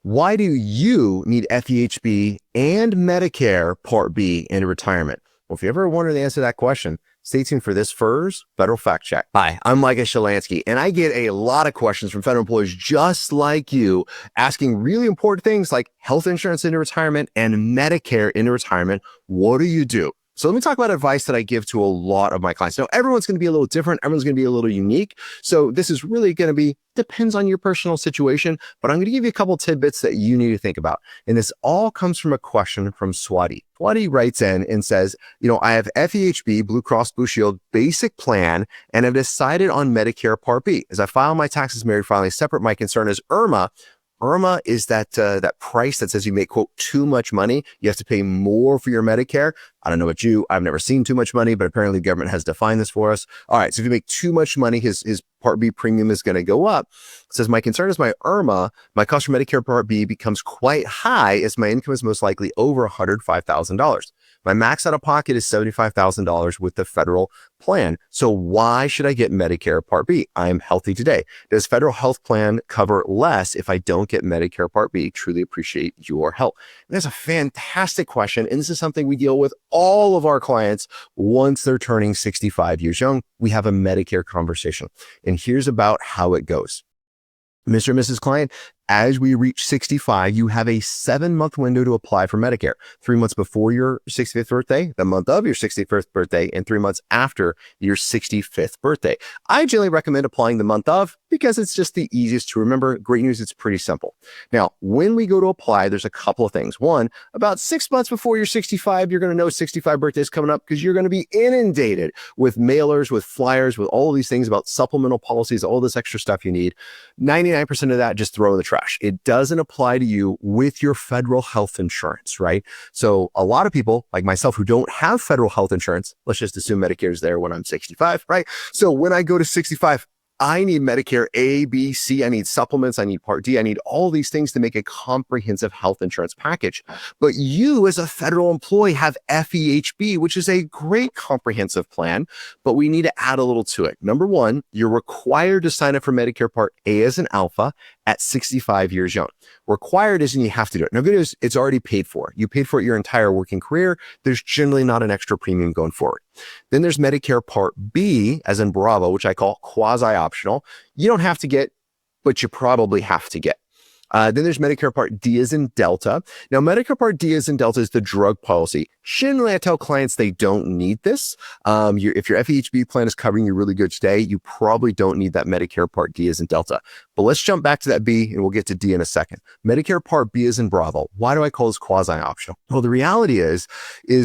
Why do you need FEHB and Medicare Part B in retirement? Well, if you ever wonder the answer to that question, stay tuned for this FERS Federal Fact Check. Hi, I'm Micah Shilanski, and I get a lot of questions from federal employees just like you, asking really important things like health insurance into retirement and Medicare into retirement. What do you do? So let me talk about advice that I give to a lot of my clients. Now, everyone's going to be a little different. Everyone's going to be a little unique. So this is really going to be, depends on your personal situation, but I'm going to give you a couple tidbits that you need to think about. And this all comes from a question from Swati. Swati writes in and says, I have FEHB, Blue Cross Blue Shield basic plan, and I've decided on Medicare Part B. As I file my taxes married filing separate, my concern is IRMAA. IRMAA is that price that says you make, quote, too much money. You have to pay more for your Medicare. I don't know about you. I've never seen too much money, but apparently the government has defined this for us. All right. So if you make too much money, his Part B premium is going to go up. It says, my concern is my IRMAA, my cost for Medicare Part B becomes quite high as my income is most likely over $105,000. My max out of pocket is $75,000 with the federal plan. So why should I get Medicare Part B? I am healthy today. Does federal health plan cover less if I don't get Medicare Part B? Truly appreciate your help. And that's a fantastic question. And this is something we deal with all of our clients once they're turning 65 years young. We have a Medicare conversation. And here's about how it goes. Mr. and Mrs. Client, as we reach 65, you have a 7-month window to apply for Medicare. 3 months before your 65th birthday, the month of your 65th birthday, and 3 months after your 65th birthday. I generally recommend applying the month of because it's just the easiest to remember. Great news, it's pretty simple. Now, when we go to apply, there's a couple of things. One, about 6 months before you're 65, you're going to know 65 birthday is coming up because you're going to be inundated with mailers, with flyers, with all of these things about supplemental policies, all this extra stuff you need. 99% of that, just throw in the trash. It doesn't apply to you with your federal health insurance, right? So a lot of people like myself who don't have federal health insurance, let's just assume Medicare is there when I'm 65, right? So when I go to 65, I need Medicare A, B, C. I need supplements. I need Part D. I need all these things to make a comprehensive health insurance package. But you as a federal employee have FEHB, which is a great comprehensive plan, but we need to add a little to it. Number one, you're required to sign up for Medicare Part A as an alpha at 65 years young. Required isn't you have to do it. Now, good news, it's already paid for. You paid for it your entire working career. There's generally not an extra premium going forward. Then there's Medicare Part B, as in Bravo, which I call quasi-optional. You don't have to get, but you probably have to get. Then there's Medicare Part D as in Delta. Now, Medicare Part D as in Delta is the drug policy. Generally, I tell clients they don't need this. If your FEHB plan is covering you really good today, you probably don't need that Medicare Part D as in Delta. But let's jump back to that B and we'll get to D in a second. Medicare Part B as in Bravo. Why do I call this quasi-optional? Well, the reality is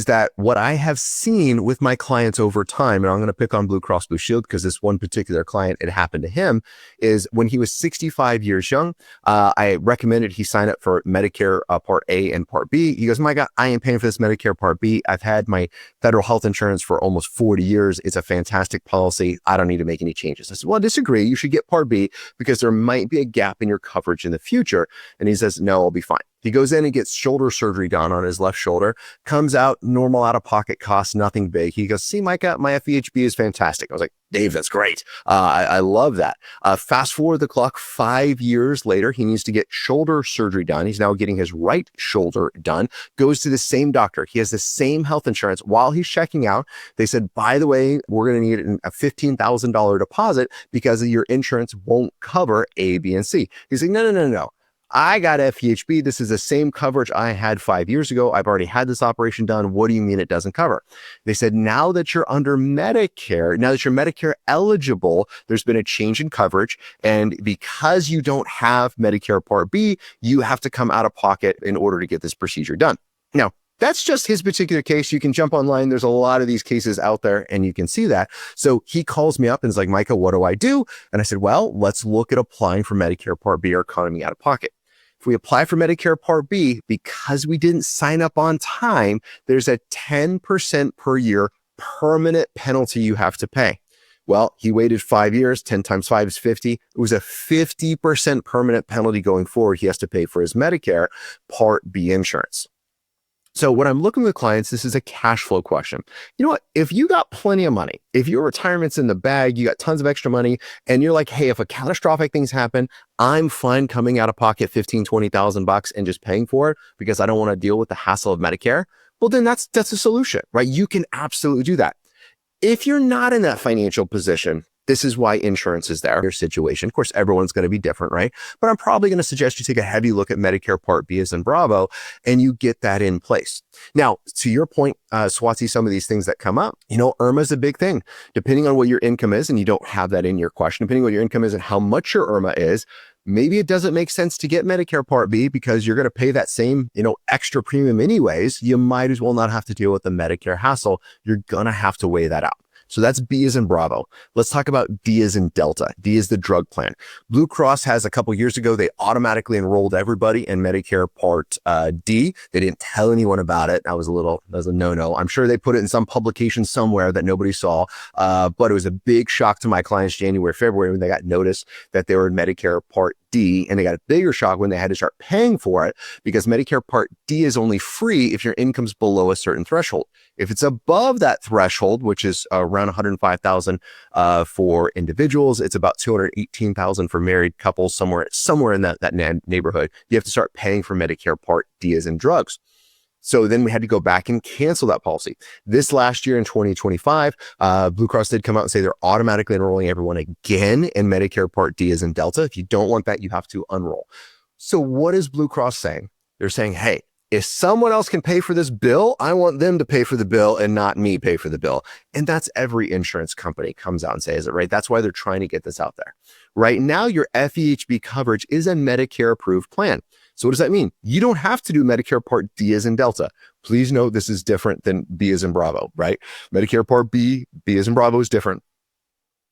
that what I have seen with my clients over time, and I'm going to pick on Blue Cross Blue Shield because this one particular client, it happened to him, is when he was 65 years young, I recommended he sign up for Medicare Part A and Part B. He goes, my God, I am paying for this Medicare Part B. I've had my federal health insurance for almost 40 years. It's a fantastic policy. I don't need to make any changes. I said, well, I disagree. You should get Part B because there might be a gap in your coverage in the future. And he says, no, I'll be fine. He goes in and gets shoulder surgery done on his left shoulder, comes out, normal out-of-pocket costs, nothing big. He goes, see, Micah, my FEHB is fantastic. I was like, Dave, that's great. I love that. Fast forward the clock 5 years later, he needs to get shoulder surgery done. He's now getting his right shoulder done, goes to the same doctor. He has the same health insurance. While he's checking out, they said, by the way, we're going to need a $15,000 deposit because your insurance won't cover A, B, and C. He's like, no. I got FEHB. This is the same coverage I had 5 years ago. I've already had this operation done. What do you mean it doesn't cover? They said, now that you're under Medicare, now that you're Medicare eligible, there's been a change in coverage. And because you don't have Medicare Part B, you have to come out of pocket in order to get this procedure done. Now, that's just his particular case. You can jump online. There's a lot of these cases out there and you can see that. So he calls me up and is like, Micah, what do I do? And I said, well, let's look at applying for Medicare Part B or economy out of pocket. If we apply for Medicare Part B, because we didn't sign up on time, there's a 10% per year permanent penalty you have to pay. Well, he waited 5 years, 10 times 5 is 50. It was a 50% permanent penalty going forward he has to pay for his Medicare Part B insurance. So when I'm looking with clients, this is a cash flow question. You know what? If you got plenty of money, if your retirement's in the bag, you got tons of extra money, and you're like, hey, if a catastrophic things happen, I'm fine coming out of pocket 15, 20,000 bucks and just paying for it because I don't want to deal with the hassle of Medicare. Well, then that's a solution, right? You can absolutely do that. If you're not in that financial position, this is why insurance is there. Your situation, of course, everyone's going to be different, right? But I'm probably going to suggest you take a heavy look at Medicare Part B as in Bravo, and you get that in place. Now, to your point, Swati, some of these things that come up, IRMAA is a big thing. Depending on what your income is, and you don't have that in your question, depending on what your income is and how much your IRMAA is, maybe it doesn't make sense to get Medicare Part B because you're going to pay that same, extra premium anyways. You might as well not have to deal with the Medicare hassle. You're going to have to weigh that out. So that's B as in Bravo. Let's talk about D as in Delta. D is the drug plan. Blue Cross has a couple years ago, they automatically enrolled everybody in Medicare Part D. They didn't tell anyone about it. That was a no-no. I'm sure they put it in some publication somewhere that nobody saw. But it was a big shock to my clients January, February when they got notice that they were in Medicare Part D, and they got a bigger shock when they had to start paying for it because Medicare Part D is only free if your income's below a certain threshold. If it's above that threshold, which is around 105,000 for individuals, it's about 218,000 for married couples, somewhere in that neighborhood. You have to start paying for Medicare Part D as in drugs. So then we had to go back and cancel that policy. This last year in 2025, Blue Cross did come out and say they're automatically enrolling everyone again in Medicare Part D as in Delta. If you don't want that, you have to unroll. So what is Blue Cross saying? They're saying, hey, if someone else can pay for this bill, I want them to pay for the bill and not me pay for the bill. And that's every insurance company comes out and says it, right? That's why they're trying to get this out there. Right now, your FEHB coverage is a Medicare approved plan. So what does that mean? You don't have to do Medicare Part D as in Delta. Please note this is different than B as in Bravo, right? Medicare Part B as in Bravo is different.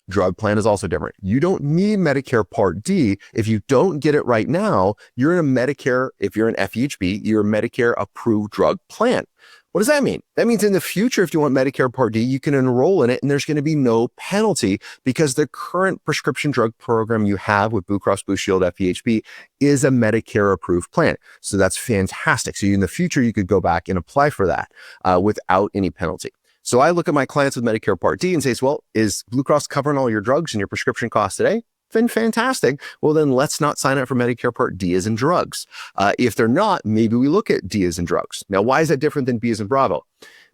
Drug plan is also different. You don't need Medicare Part D. If you don't get it right now, you're in a Medicare, if you're an FEHB, you're a Medicare approved drug plan. What does that mean? That means in the future, if you want Medicare Part D, you can enroll in it and there's going to be no penalty because the current prescription drug program you have with Blue Cross Blue Shield FEHB is a Medicare approved plan. So that's fantastic. So in the future, you could go back and apply for that without any penalty. So I look at my clients with Medicare Part D and say, well, is Blue Cross covering all your drugs and your prescription costs today? Then fantastic. Well, then let's not sign up for Medicare Part D as in drugs. If they're not, maybe we look at D as in drugs. Now, why is that different than B as in Bravo?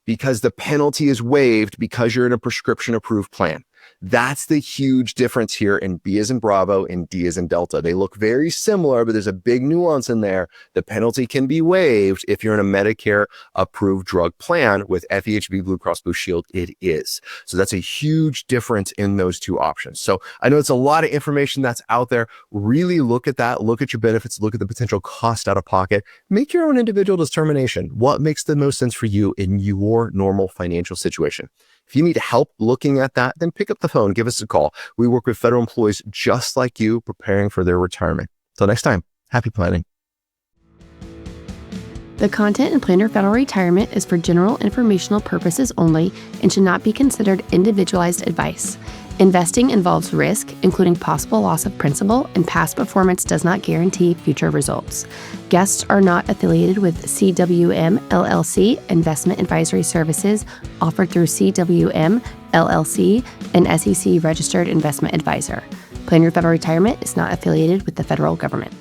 Because the penalty is waived because you're in a prescription approved plan. That's the huge difference here in B as in Bravo and D as in Delta. They look very similar, but there's a big nuance in there. The penalty can be waived if you're in a Medicare approved drug plan. With FEHB Blue Cross Blue Shield, it is. So that's a huge difference in those two options. So I know it's a lot of information that's out there. Really look at that. Look at your benefits. Look at the potential cost out of pocket. Make your own individual determination. What makes the most sense for you in your normal financial situation? If you need help looking at that, then pick up the phone, give us a call. We work with federal employees just like you preparing for their retirement. Till next time, happy planning. The content in Plan Your Federal Retirement is for general informational purposes only and should not be considered individualized advice. Investing involves risk, including possible loss of principal, and past performance does not guarantee future results. Guests are not affiliated with CWM LLC Investment Advisory Services offered through CWM LLC, an SEC-registered investment advisor. Plan Your Federal Retirement is not affiliated with the federal government.